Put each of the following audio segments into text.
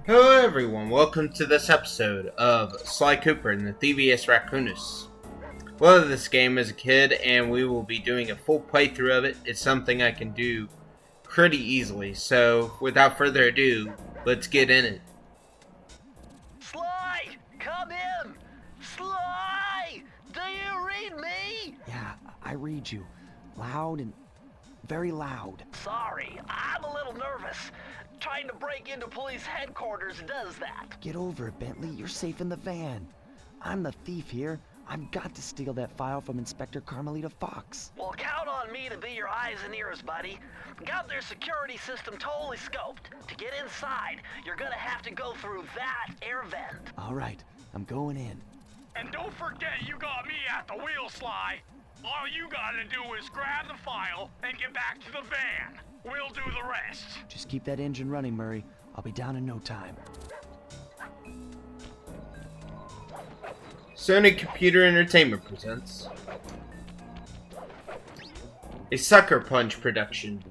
Hello everyone, welcome to this episode of Sly Cooper and the Theivieus Racconus. Loved this game as a kid and we will be doing a full playthrough of it. It's something I can do pretty easily, so without further ado, let's get in it. Sly! Come in! Sly! Do you read me? Yeah, I read you. Loud and very loud. Sorry, I'm a little nervous. Trying to break into police headquarters does that. Get over it, Bentley. You're safe in the van. I'm the thief here. I've got to steal that file from Inspector Carmelita Fox. Well, count on me to be your eyes and ears, buddy. Got their security system totally scoped. To get inside, you're gonna have to go through that air vent. All right, I'm going in. And don't forget you got me at the wheel, Sly. All you gotta do is grab the file and get back to the van. We'll do the rest. Just keep that engine running, Murray. I'll be down in no time. Sony Computer Entertainment presents a Sucker Punch production.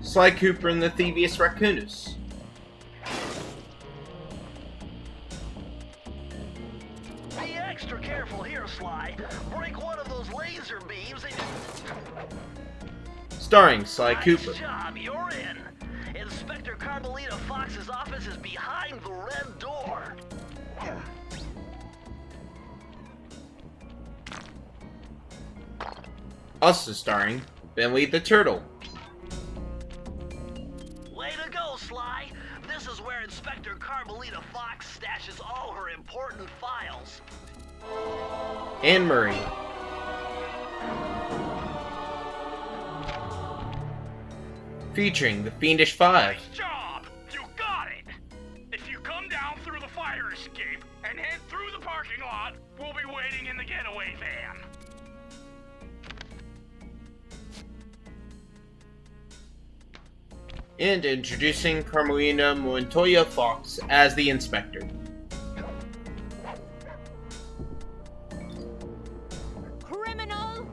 Sly Cooper and the Theivieus Racconus. Be extra careful here, Sly. Break one of those laser beams and... Starring Sly Cooper. Nice job, you're in. Inspector Carmelita Fox's office is behind the red door. Also starring Bentley the Turtle. Way to go, Sly. This is where Inspector Carmelita Fox stashes all her important files. And Murray. Featuring the Fiendish Five. Nice job! You got it! If you come down through the fire escape and head through the parking lot, we'll be waiting in the getaway van. And introducing Carmelita Montoya Fox as the Inspector. Criminal!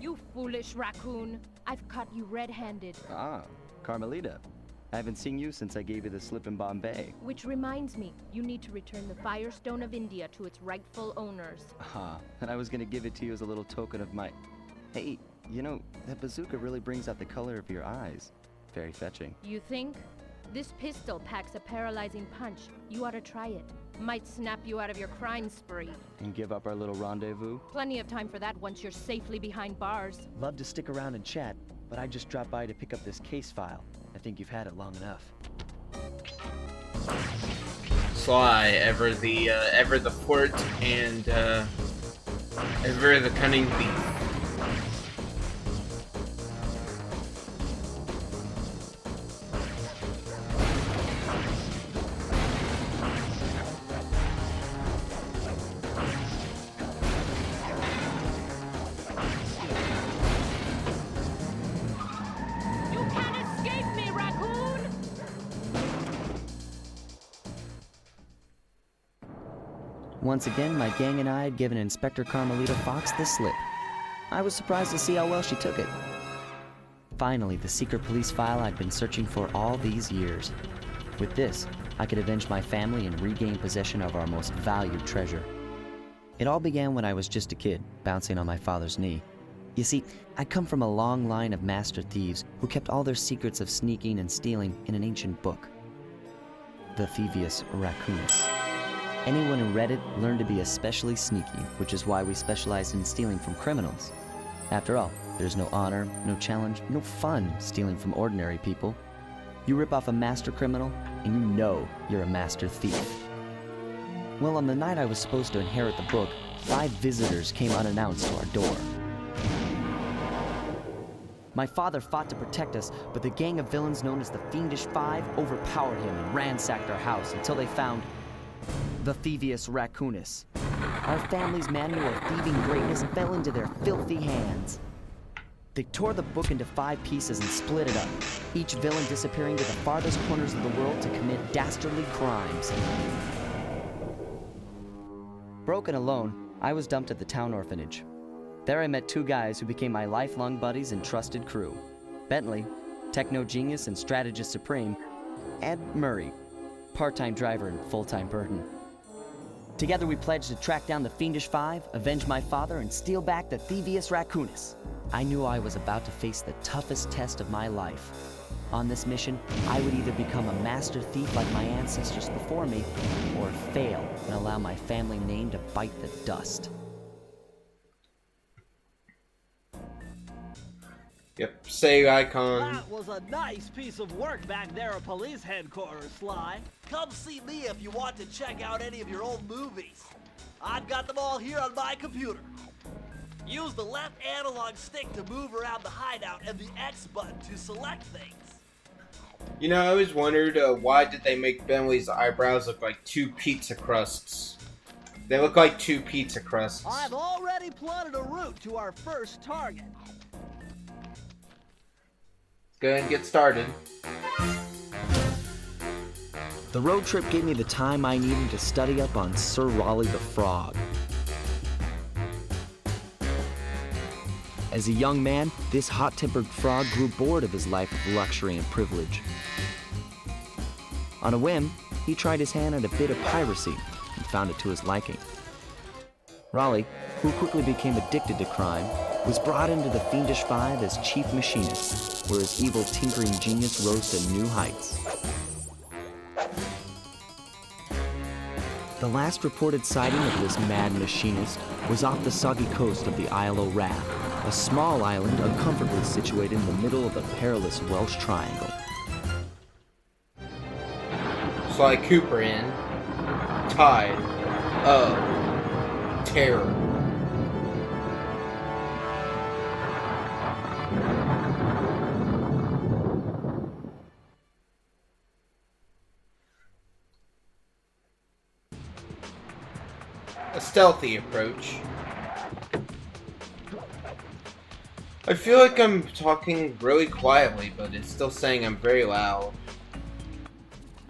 You foolish raccoon. I've caught you red-handed. Ah, Carmelita. I haven't seen you since I gave you the slip in Bombay. Which reminds me, you need to return the Firestone of India to its rightful owners. And I was gonna give it to you as a little token of my... Hey, you know, that bazooka really brings out the color of your eyes. Very fetching. You think? This pistol packs a paralyzing punch. You ought to try it. Might snap you out of your crime spree. And give up our little rendezvous? Plenty of time for that once you're safely behind bars. Love to stick around and chat, but I just dropped by to pick up this case file. I think you've had it long enough. Sly, ever the flirt, and ever the cunning thief. You can't escape me, raccoon! Once again, my gang and I had given Inspector Carmelita Fox the slip. I was surprised to see how well she took it. Finally, the secret police file I'd been searching for all these years. With this, I could avenge my family and regain possession of our most valued treasure. It all began when I was just a kid, bouncing on my father's knee. You see, I come from a long line of master thieves who kept all their secrets of sneaking and stealing in an ancient book. The Theivieus Racconus. Anyone who read it learned to be especially sneaky, which is why we specialize in stealing from criminals. After all, there's no honor, no challenge, no fun stealing from ordinary people. You rip off a master criminal, and you know you're a master thief. Well, on the night I was supposed to inherit the book, 5 visitors came unannounced to our door. My father fought to protect us, but the gang of villains known as the Fiendish Five overpowered him and ransacked our house until they found the Theivieus Racconus. Our family's manual of thieving greatness fell into their filthy hands. They tore the book into 5 pieces and split it up, each villain disappearing to the farthest corners of the world to commit dastardly crimes. Broken alone, I was dumped at the town orphanage. There I met 2 guys who became my lifelong buddies and trusted crew. Bentley, techno genius and strategist supreme, and Murray, part-time driver and full-time burden. Together we pledged to track down the Fiendish Five, avenge my father, and steal back the Theivieus Racconus. I knew I was about to face the toughest test of my life. On this mission, I would either become a master thief like my ancestors before me, or fail and allow my family name to bite the dust. Yep, save icon. That was a nice piece of work back there at police headquarters, Sly. Come see me if you want to check out any of your old movies. I've got them all here on my computer. Use the left analog stick to move around the hideout and the X button to select things. You know, I always wondered why did they make Bentley's eyebrows look like two pizza crusts? They look like two pizza crusts. I've already plotted a route to our first target. Go ahead and get started. The road trip gave me the time I needed to study up on Sir Raleigh the Frog. As a young man, this hot-tempered frog grew bored of his life of luxury and privilege. On a whim, he tried his hand at a bit of piracy and found it to his liking. Raleigh, who quickly became addicted to crime, was brought into the Fiendish Five as chief machinist, where his evil tinkering genius rose to new heights. The last reported sighting of this mad machinist was off the soggy coast of the Isle o' Wrath, a small island uncomfortably situated in the middle of the perilous Welsh Triangle. Sly Cooper in Tide of Terror. A stealthy approach. I feel like I'm talking really quietly, but it's still saying I'm very loud.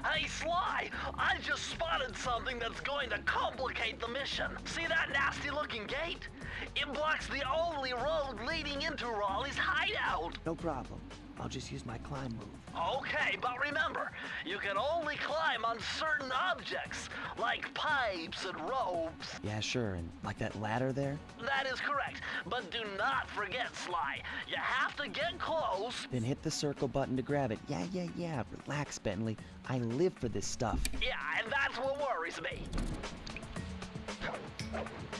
Hey, Sly, I just spotted something that's going to complicate the mission. See that nasty-looking gate? It blocks the only road leading into Raleigh's hideout. No problem. I'll just use my climb move. Okay, but remember, you can only climb on certain objects, like pipes and ropes. Yeah, sure, and like that ladder there? That is correct, but do not forget, Sly. You have to get close. Then hit the circle button to grab it. Yeah. Relax, Bentley. I live for this stuff. Yeah, and that's what worries me.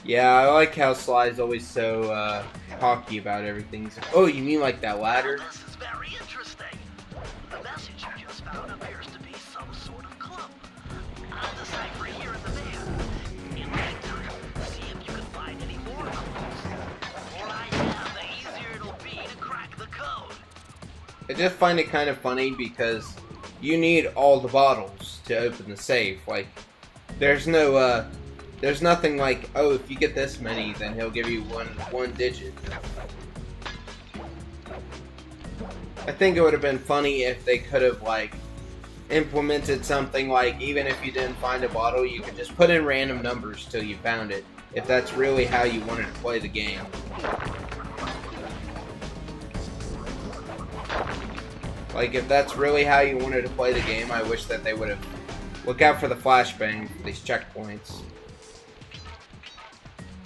Yeah, I like how Sly's always so cocky about everything. Oh, you mean like that ladder? This is very interesting. The message you just found appears to be some sort of clue. I'll decipher here in the van. In the meantime, see if you can find any more clues. The more I have, the easier it'll be to crack the code. I just find it kind of funny because you need all the bottles to open the safe. Like, there's nothing like, oh, if you get this many, then he'll give you one digit. I think it would have been funny if they could have, like, implemented something like, even if you didn't find a bottle, you could just put in random numbers till you found it, if that's really how you wanted to play the game. Like, if that's really how you wanted to play the game, I wish that they would have... Look out for the flashbang for these checkpoints.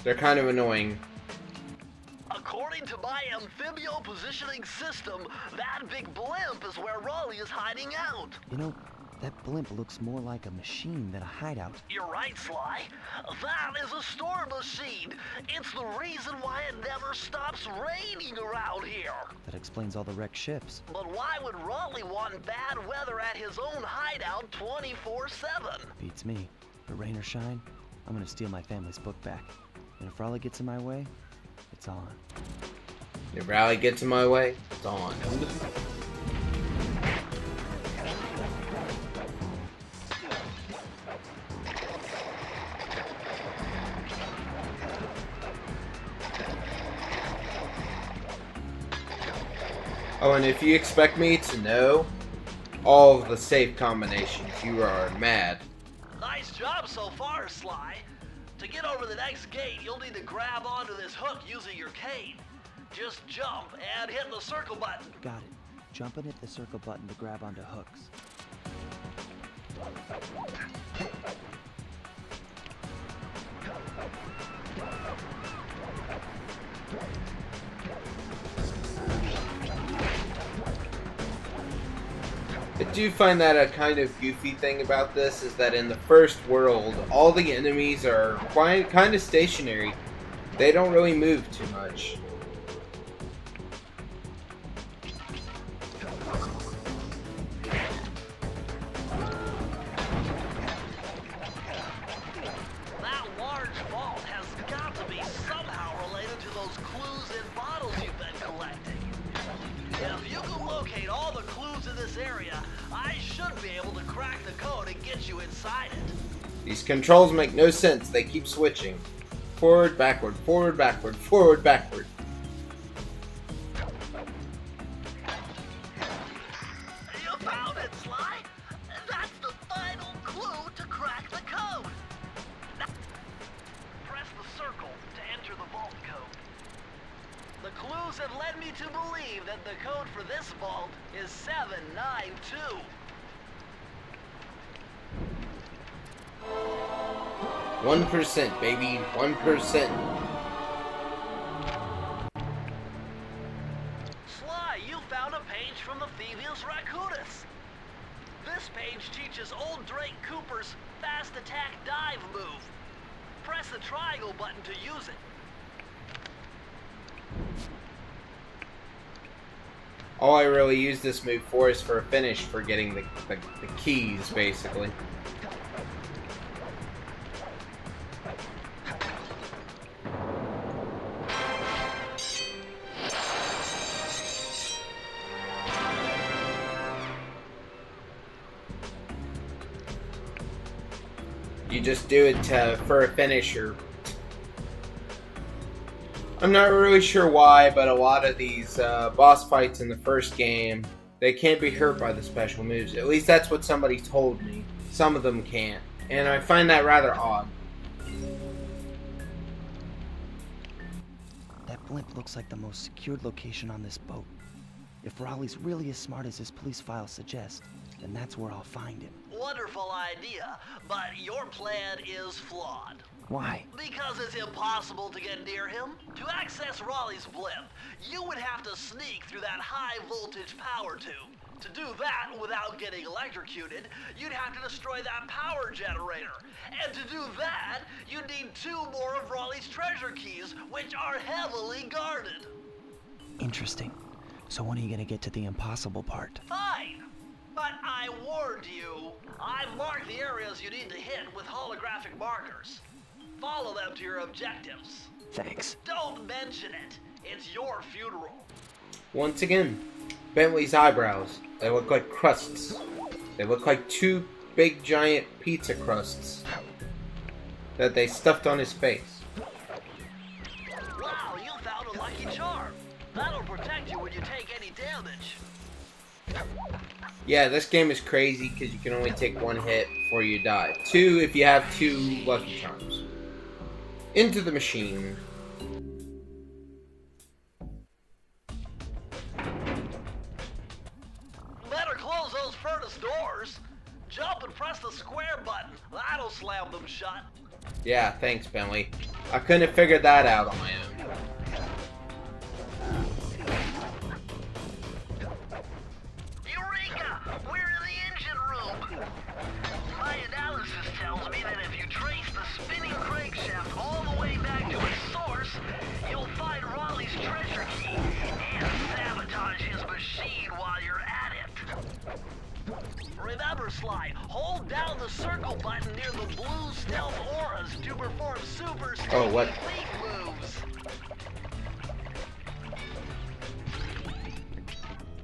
They're kind of annoying. According to my amphibio positioning system, that big blimp is where Raleigh is hiding out. You know, that blimp looks more like a machine than a hideout. You're right, Sly. That is a storm machine. It's the reason why it never stops raining around here. That explains all the wrecked ships. But why would Raleigh want bad weather at his own hideout 24/7? Beats me. But rain or shine, I'm gonna steal my family's book back. And if Raleigh gets in my way, it's on. If Raleigh gets in my way, it's on. Oh, and if you expect me to know all of the safe combinations, you are mad. Nice job so far, Sly. To get over the next gate, you'll need to grab onto this hook using your cane. Just jump and hit the circle button. Got it. Jump and hit the circle button to grab onto hooks. I do find that a kind of goofy thing about this is that in the first world, all the enemies are kind of stationary. They don't really move too much. That large vault has got to be somehow related to those clues and bottles you've been collecting. If you can locate all the clues in this area, I should be able to crack the code and get you inside it. These controls make no sense. They keep switching. Forward, backward, forward, backward, forward, backward. You found it, Sly! That's the final clue to crack the code! Now, press the circle to enter the vault code. The clues have led me to believe that the code for this vault is 792. One 1%, baby. 1%. Sly, you found a page from the Theivieus Racconus. This page teaches old Drake Cooper's fast attack dive move. Press the triangle button to use it. All I really use this move for is for a finish for getting the keys, basically. You just do it for a finisher. I'm not really sure why, but a lot of these boss fights in the first game, they can't be hurt by the special moves. At least that's what somebody told me. Some of them can't. And I find that rather odd. That blimp looks like the most secured location on this boat. If Raleigh's really as smart as his police files suggest, then that's where I'll find him. Wonderful idea, but your plan is flawed. Why? Because it's impossible to get near him. To access Raleigh's blimp, you would have to sneak through that high voltage power tube. To do that without getting electrocuted, you'd have to destroy that power generator. And to do that, you'd need 2 more of Raleigh's treasure keys, which are heavily guarded. Interesting. So when are you gonna get to the impossible part? Fine. But I warned you. I've marked the areas you need to hit with holographic markers. Follow them to your objectives. Thanks. Don't mention it. It's your funeral. Once again, Bentley's eyebrows. They look like crusts. They look like 2 big giant pizza crusts that they stuffed on his face. Wow, you found a lucky charm. That'll protect you when you take any damage. Yeah, this game is crazy because you can only take 1 hit before you die. 2 if you have 2 lucky charms. Into the machine. Better close those furnace doors. Jump and press the square button. That'll slam them shut. Yeah, thanks, Bentley. I couldn't have figured that out on my own. Eureka! We're in the engine room! My analysis tells me that if you trace the spinning crankshaft all the way back to its source, you'll find Raleigh's treasure key and sabotage his machine while you're at it. Remember, Sly, hold down the circle button near the blue stealth auras to perform super Oh, what? leap moves.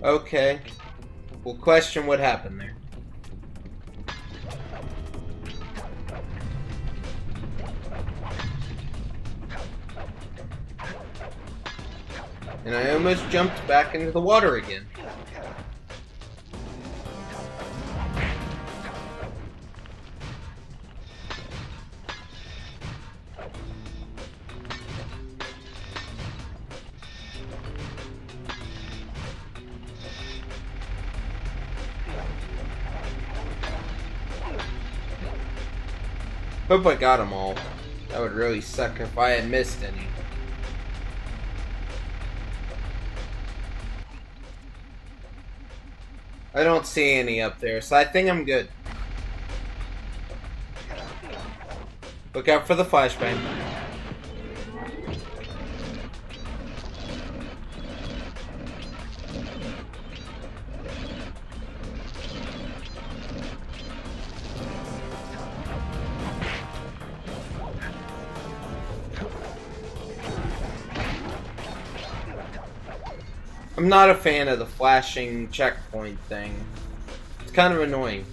Okay. We'll question what happened there. And I almost jumped back into the water again. Hope I got them all. That would really suck if I had missed any. I don't see any up there, so I think I'm good. Look out for the flashbang. I'm not a fan of the flashing checkpoint thing. It's kind of annoying.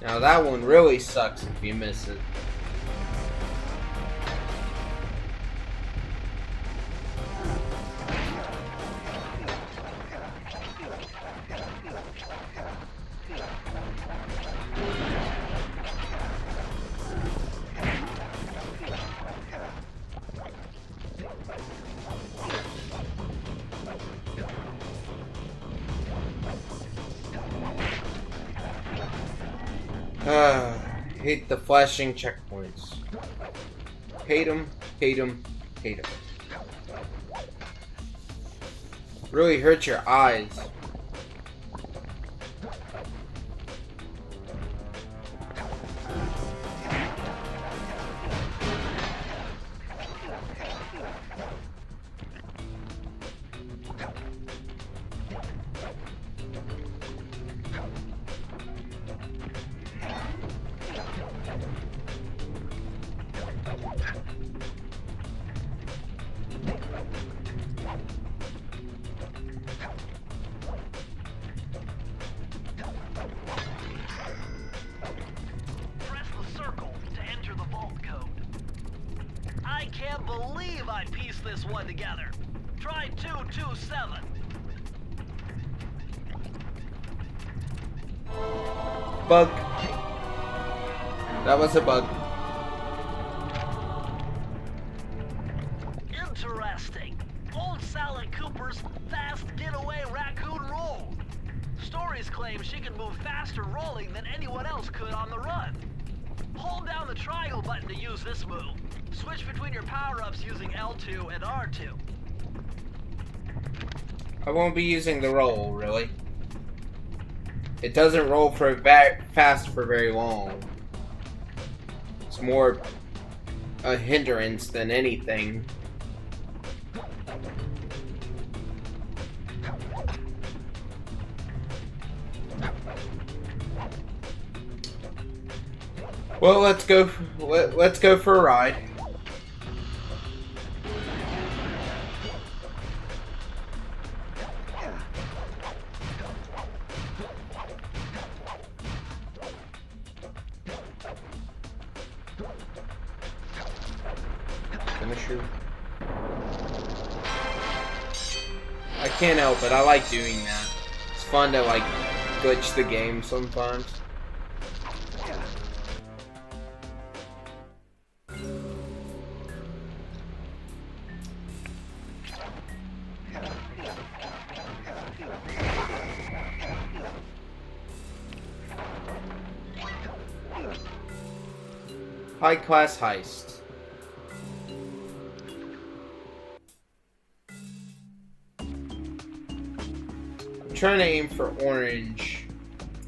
Now that one really sucks if you miss it. Hate the flashing checkpoints. Hate them, hate them, hate them. Really hurt your eyes. I can't believe I pieced this one together. Try 227. Bug. That was a bug. Interesting. Old Sally Cooper's fast getaway raccoon roll. Stories claim she can move faster rolling than anyone else could on the run. Hold down the triangle button to use this move. Switch between your power-ups using L2 and R2. I won't be using the roll, really. It doesn't roll for fast for very long. It's more a hindrance than anything. Well, let's go for a ride. Finisher. I can't help it. I like doing that. It's fun to like glitch the game sometimes. High-class heist. I'm trying to aim for orange.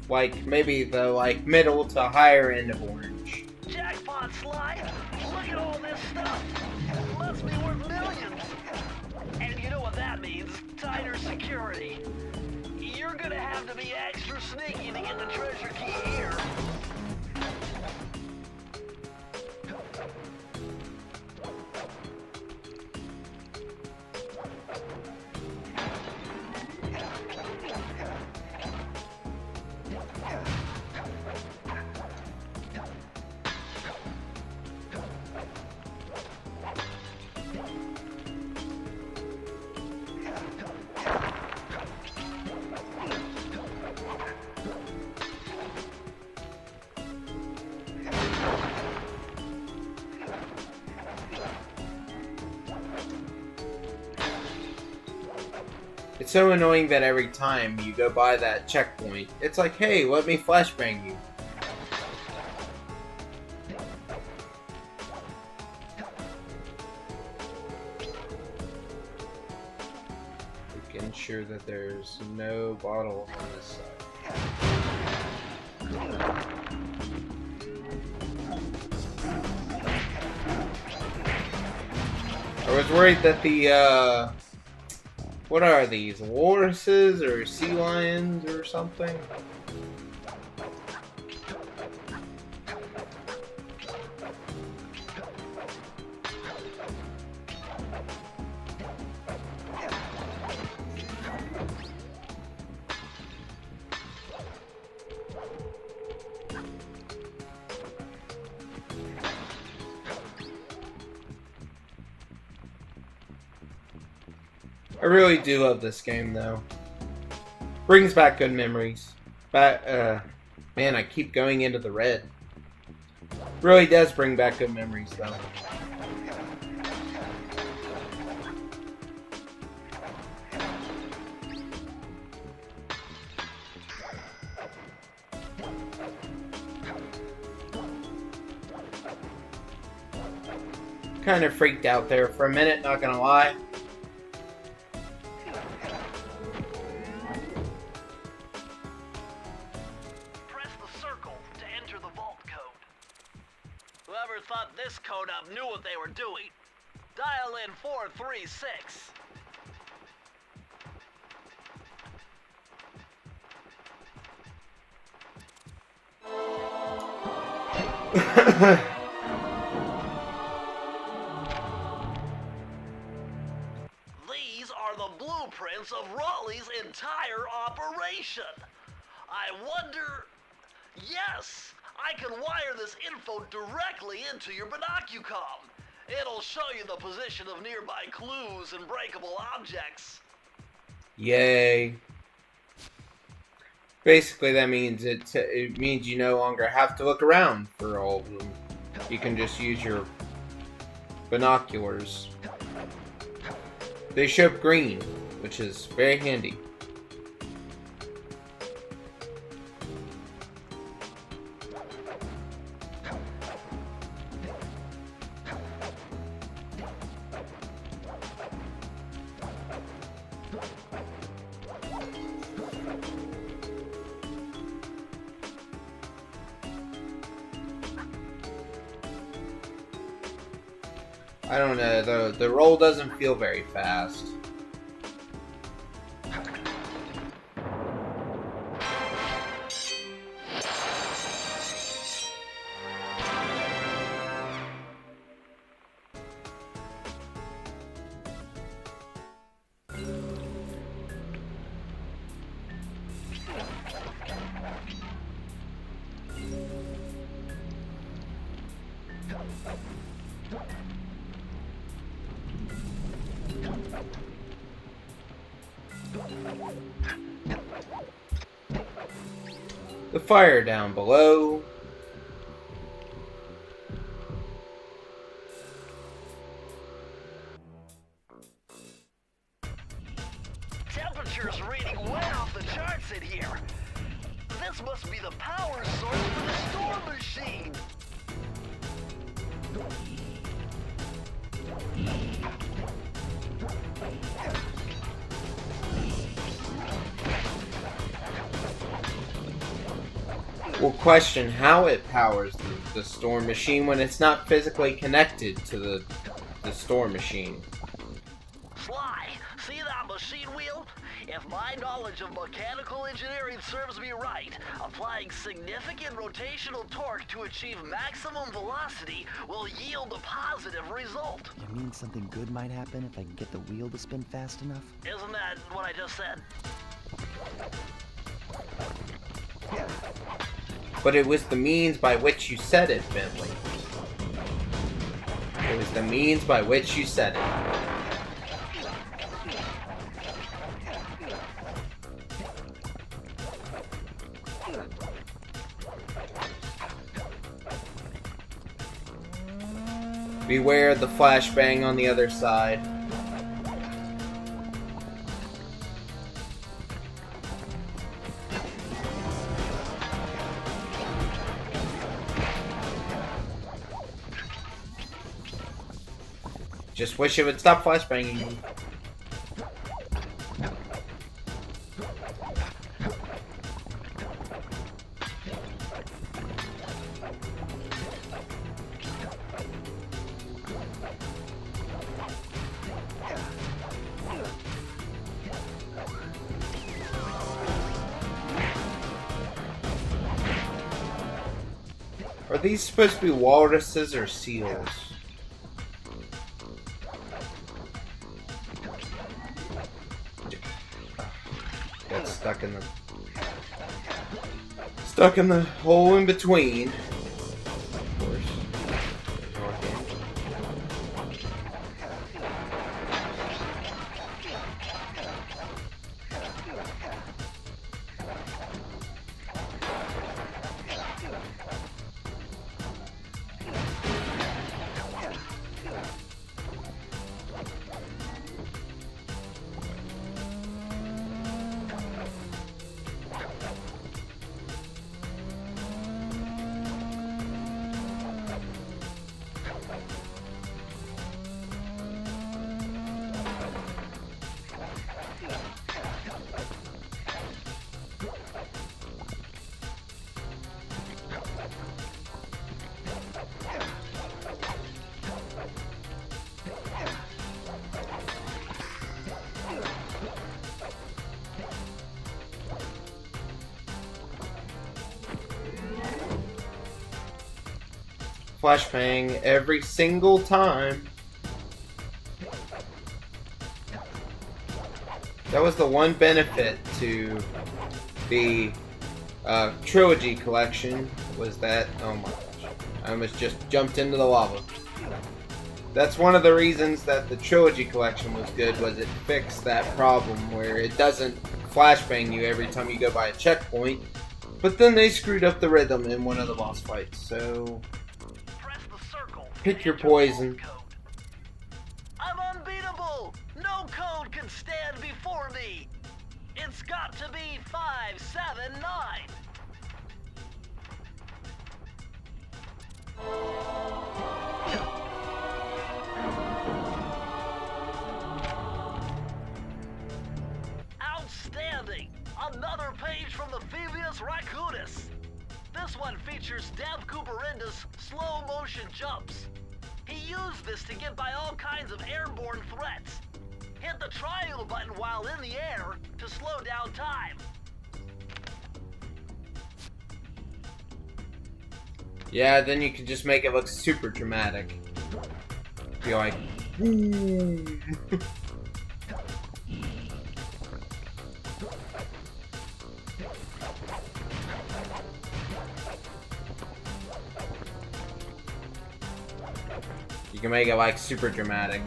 Like, maybe the, like, middle to higher end of orange. Jackpot, Sly! Look at all this stuff! It must be worth millions! And you know what that means? Tighter security. You're gonna have to be extra sneaky to get the treasure key here. It's so annoying that every time you go by that checkpoint, it's like, hey, let me flashbang you. Ensure that there's no bottles on this side. I was worried that the, what are these? Walruses or sea lions or something? I really do love this game, though. Brings back good memories. Man, I keep going into the red. Really does bring back good memories, though. Kind of freaked out there for a minute, not gonna lie. Whoever thought this code up knew what they were doing. Dial in 436. These are the blueprints of Raleigh's entire operation. I wonder... Yes! I can wire this info directly into your binocucom. It'll show you the position of nearby clues and breakable objects. Yay. Basically, that means it means you no longer have to look around for all of them. You can just use your binoculars. They show up green, which is very handy. I don't know, the roll doesn't feel very fast. The fire down below. Temperature's reading way off the charts in here. This must be the power source for the storm machine. We'll question how it powers the storm machine when it's not physically connected to the storm machine. Sly, see that machine wheel? If my knowledge of mechanical engineering serves me right, applying significant rotational torque to achieve maximum velocity will yield a positive result. You mean something good might happen if I can get the wheel to spin fast enough? Isn't that what I just said? But it was the means by which you said it, Bentley. It was the means by which you said it. Beware the flashbang on the other side. Just wish it would stop flashbanging. Are these supposed to be walruses or seals? Got stuck in the hole in between. Of course. Flashbang every single time. That was the one benefit to the trilogy collection, was that, oh my gosh, I almost just jumped into the lava. That's one of the reasons that the trilogy collection was good, was it fixed that problem where it doesn't flashbang you every time you go by a checkpoint, but then they screwed up the rhythm in one of the boss fights, so pick your poison. I'm unbeatable! No code can stand before me! It's got to be 579! Outstanding! Another page from the Theivieus Racconus! This one features Dev Cooperenda's slow motion jumps. He used this to get by all kinds of airborne threats. Hit the triangle button while in the air to slow down time. Yeah, then you can just make it look super dramatic. Be like, boom. You can make it like super dramatic.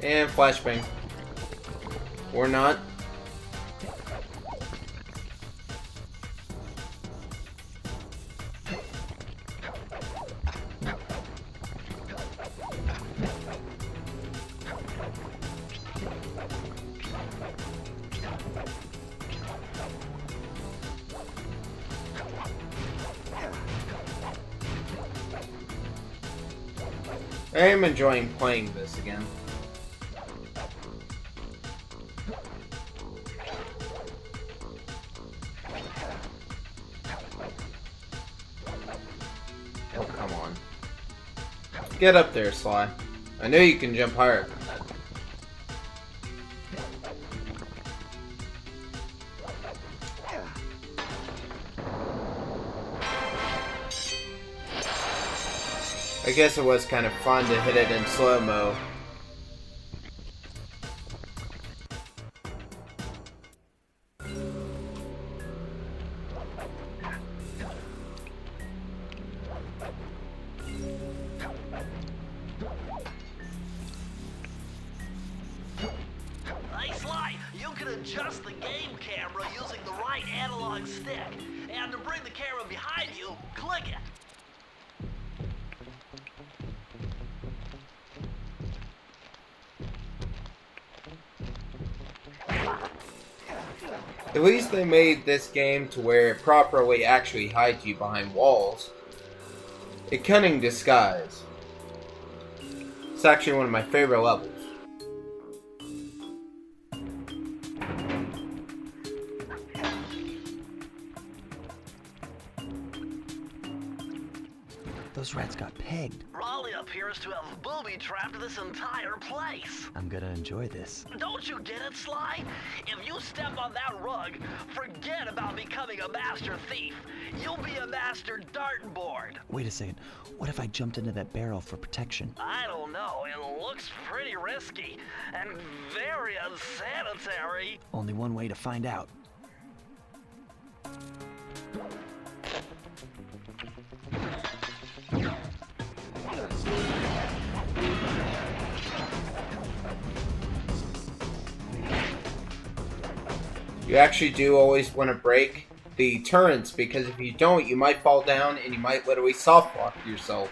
And flashbang. Or not. I am enjoying playing this again. Oh, come on. Get up there, Sly. I know you can jump higher than that. I guess it was kind of fun to hit it in slow-mo. Hey Sly, you can adjust the game camera using the right analog stick. And to bring the camera behind you, click it. At least they made this game to where it properly actually hides you behind walls. A Cunning Disguise. It's actually one of my favorite levels. Those rats got pegged. Raleigh appears to have booby-trapped this entire place. I'm gonna enjoy this. Don't you get it, Sly? If you step on that rug, forget about becoming a master thief. You'll be a master dartboard. Wait a second. What if I jumped into that barrel for protection? I don't know. It looks pretty risky and very unsanitary. Only one way to find out. You actually do always want to break the turrets, because if you don't, you might fall down and you might literally soft lock yourself,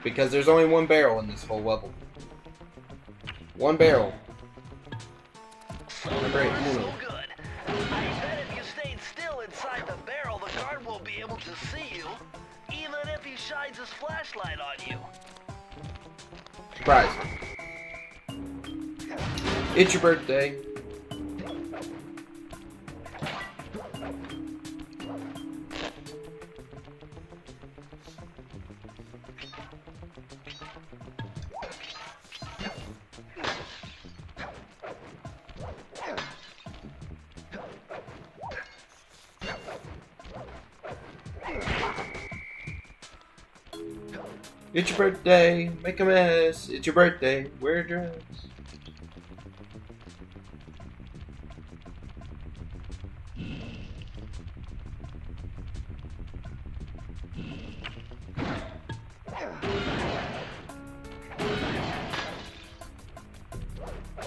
because there's only one barrel in this whole level. One barrel. So far, so good. I bet if you stayed still inside the barrel, the guard won't be able to see you, even if he shines his flashlight on you. Surprise. It's your birthday. It's your birthday, make a mess. It's your birthday, wear a dress.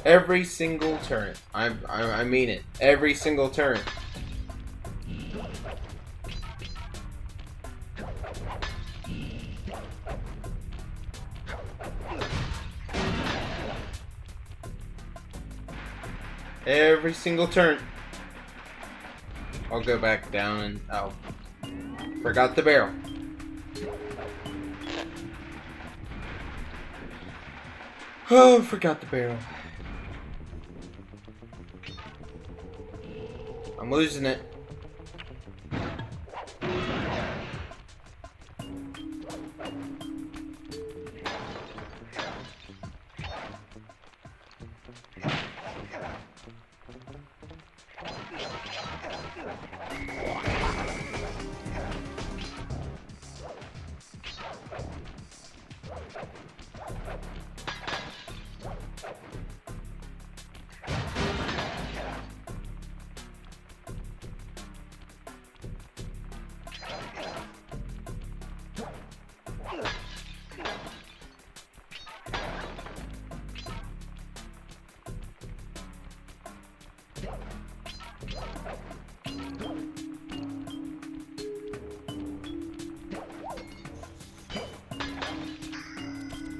Every single turn. I mean it. Every single turn. Every single turn. I'll go back down and... oh. Forgot the barrel. Oh, forgot the barrel. I'm losing it.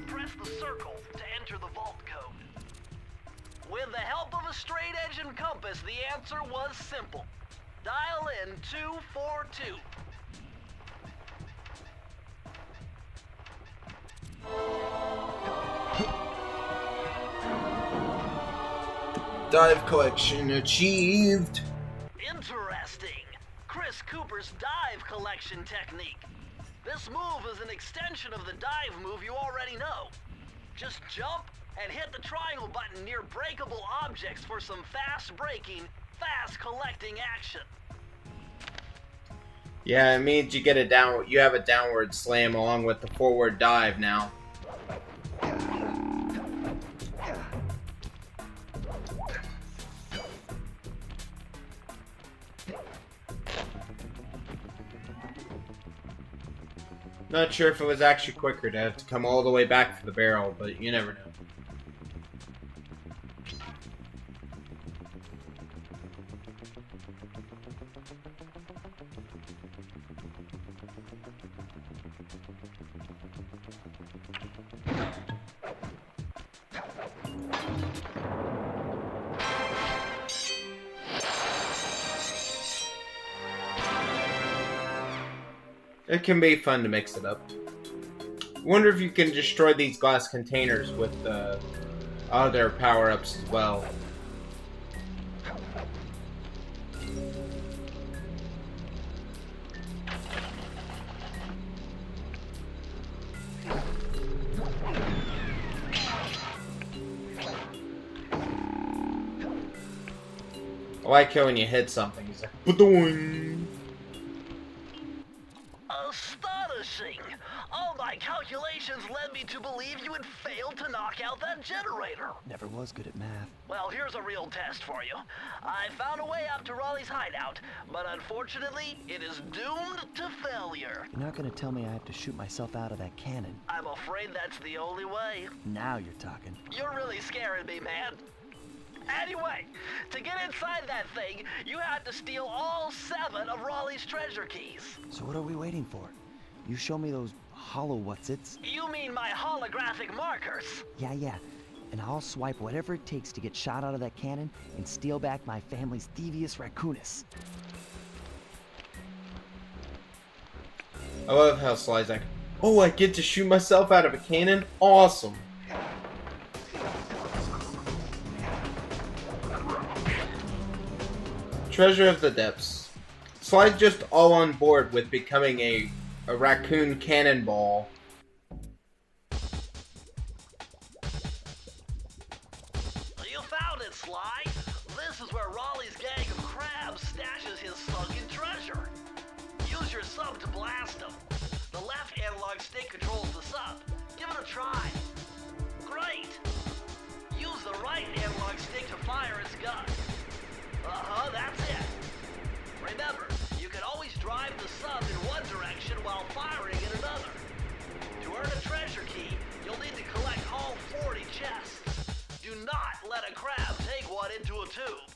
Press the circle to enter the vault code. With the help of a straight-edge and compass, the answer was simple. Dial in 242. Dive collection achieved. Interesting. Chris Cooper's dive collection technique. This move is an extension of the dive move you already know. Just jump and hit the triangle button near breakable objects for some fast braking, fast collecting action. Yeah, it means you get a down. You have a downward slam along with the forward dive now. Not sure if it was actually quicker to have to come all the way back for the barrel, but you never know. It can be fun to mix it up. Wonder if you can destroy these glass containers with other power-ups as well. I like how when you hit something, it's like, ba-doing. Astonishing! All my calculations led me to believe you had failed to knock out that generator. Never was good at math. Well, here's a real test for you. I found a way up to Raleigh's hideout, but unfortunately, it is doomed to failure. You're not gonna tell me I have to shoot myself out of that cannon. I'm afraid that's the only way. Now you're talking. You're really scaring me, man. Anyway, to get inside that thing, you had to steal all 7 of Raleigh's treasure keys. So what are we waiting for? You show me those hollow what's-its? You mean my holographic markers? Yeah. And I'll swipe whatever it takes to get shot out of that cannon and steal back my family's Theivieus Racconus. I love how Sly's like, oh, I get to shoot myself out of a cannon? Awesome. Treasure of the Depths. Sly's just all on board with becoming a raccoon cannonball. You found it, Sly. This is where Raleigh's gang of crabs stashes his sunken treasure. Use your sub to blast them. The left analog stick controls the sub. Give it a try. Great. Use the right analog stick to fire its gun. That's it. Remember, you can always drive the sub in one direction while firing in another. To earn a treasure key, you'll need to collect all 40 chests. Do not let a crab take one into a tube.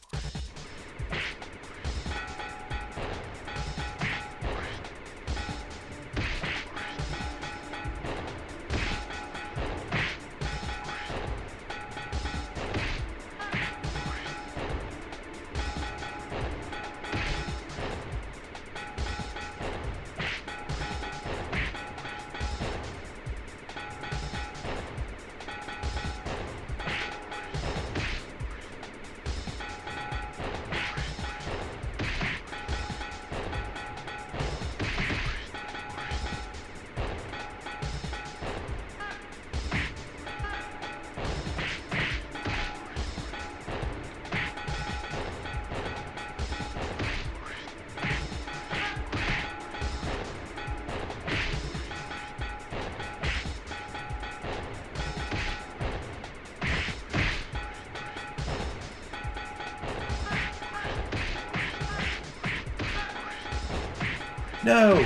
No!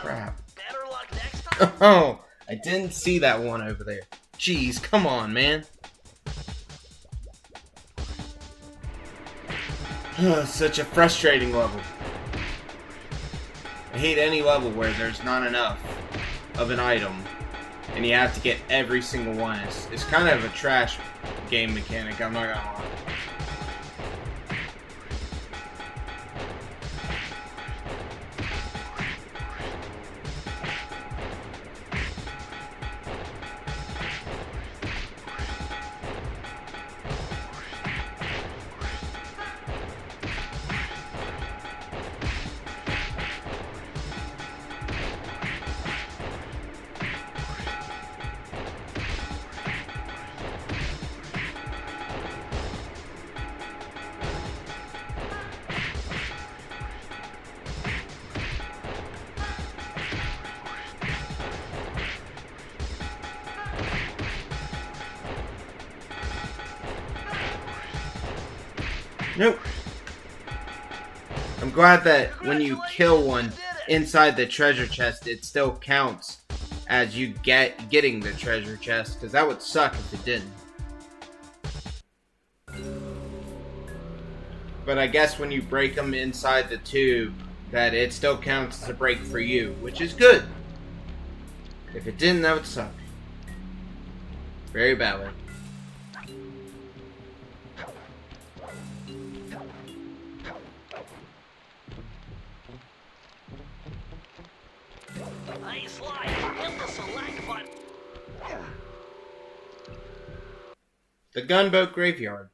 Crap. Better luck next time. Oh, I didn't see that one over there. Jeez, come on, man. Such a frustrating level. I hate any level where there's not enough of an item and you have to get every single one. It's kind of a trash game mechanic, I'm not gonna lie. Nope. I'm glad that when you kill one inside the treasure chest, it still counts as you getting the treasure chest, because that would suck if it didn't. But I guess when you break them inside the tube, that it still counts as a break for you, which is good. If it didn't, that would suck. Very badly. Hey, Sly, hit the select button. The Gunboat Graveyard.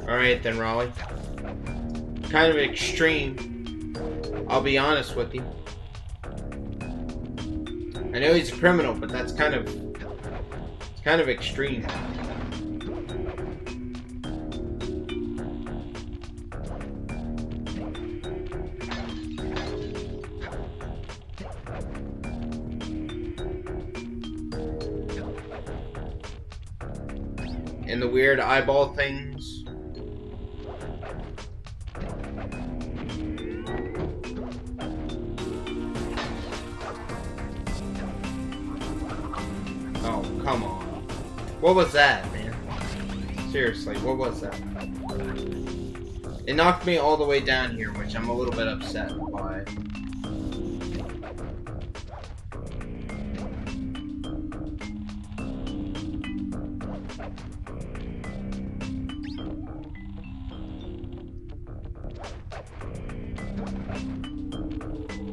Alright then, Raleigh. Kind of extreme. I'll be honest with you. I know he's a criminal, but that's kind of extreme. And the weird eyeball things. Oh, come on. What was that, man? Seriously, what was that? It knocked me all the way down here, which I'm a little bit upset by.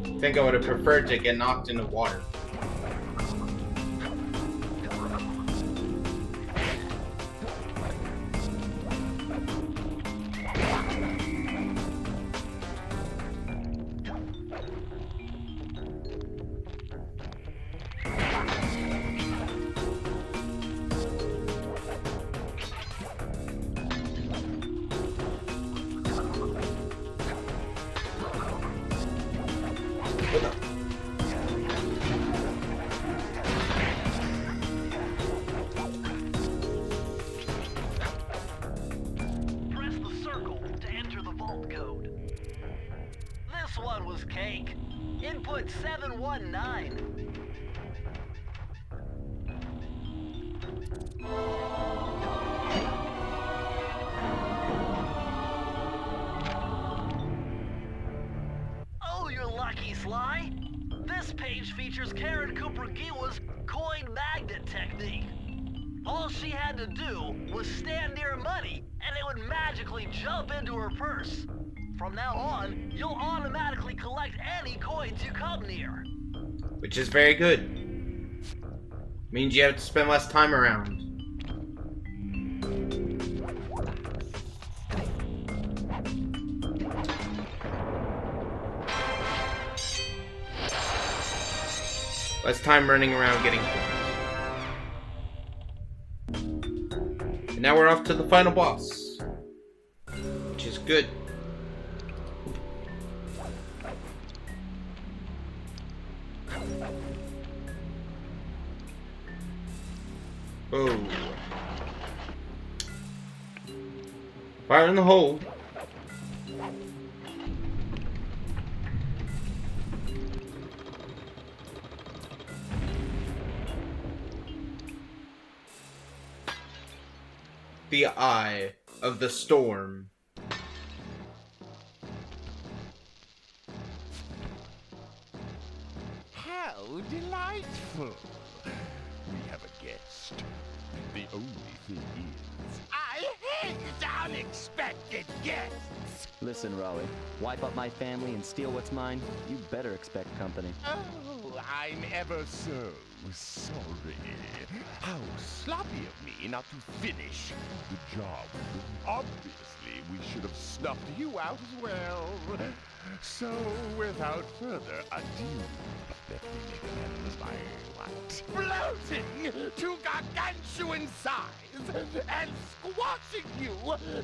I think I would have preferred to get knocked into water. This one was cake. Input 719. Oh, you're lucky, Sly. This page features Karen Cooper-Giwa's coin magnet technique. All she had to do was stand near money, and it would magically jump into her purse. From now on, you'll automatically collect any coins you come near. Which is very good. Means you have to spend less time around. Less time running around getting coins. And now we're off to the final boss. Which is good. Oh. Fire in the hole. The Eye of the Storm. How delightful! We have a guest. The only thing is, I hate unexpected guests! Listen, Raleigh, wipe up my family and steal what's mine? You better expect company. Oh, I'm ever so sorry. How sloppy of me not to finish the job. Obviously, we should have snuffed you out as well. So, without further ado, let me make amends by what? Bloating to gargantuan size and squashing you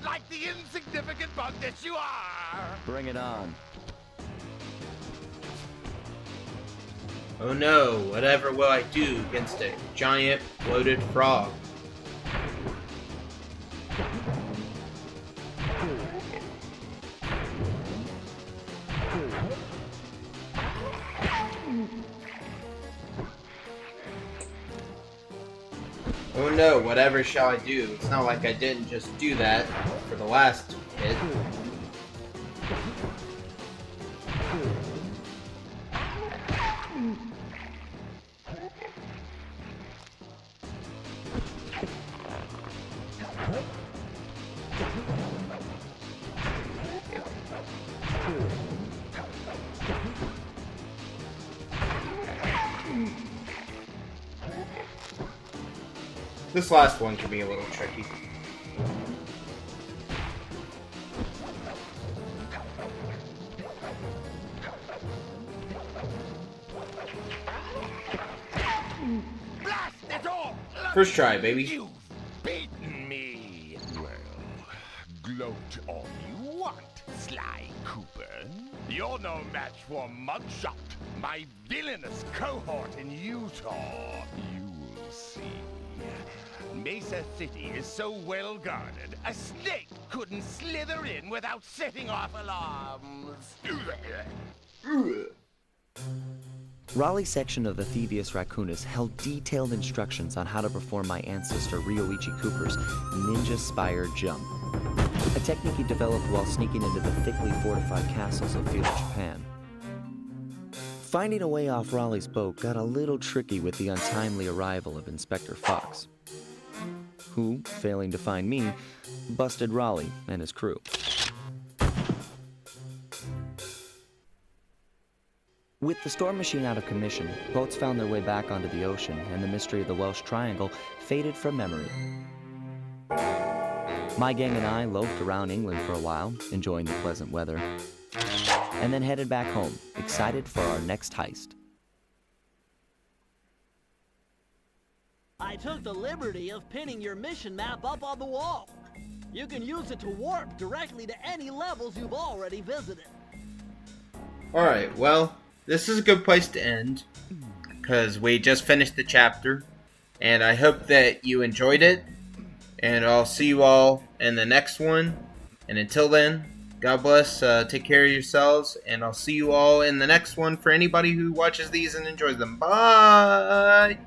like the insignificant bug that you are! Bring it on. Oh no, whatever will I do against a giant bloated frog? Oh no, whatever shall I do? It's not like I didn't just do that for the last hit. This last one can be a little tricky. Blast it all! First try, baby. You've beaten me. Well, gloat all you want, Sly Cooper. You're no match for Mugshot, my villainous cohort in Utah. You will see. Mesa City is so well guarded, a snake couldn't slither in without setting off alarms. Raleigh's section of the Theivieus Racconus held detailed instructions on how to perform my ancestor Ryoichi Cooper's ninja spire jump, a technique he developed while sneaking into the thickly fortified castles of feudal Japan. Finding a way off Raleigh's boat got a little tricky with the untimely arrival of Inspector Fox, who, failing to find me, busted Raleigh and his crew. With the storm machine out of commission, boats found their way back onto the ocean, and the mystery of the Welsh Triangle faded from memory. My gang and I loafed around England for a while, enjoying the pleasant weather, and then headed back home, excited for our next heist. I took the liberty of pinning your mission map up on the wall. You can use it to warp directly to any levels you've already visited. Alright, well, this is a good place to end, because we just finished the chapter, and I hope that you enjoyed it, and I'll see you all in the next one, and until then, God bless, take care of yourselves, and I'll see you all in the next one for anybody who watches these and enjoys them. Bye!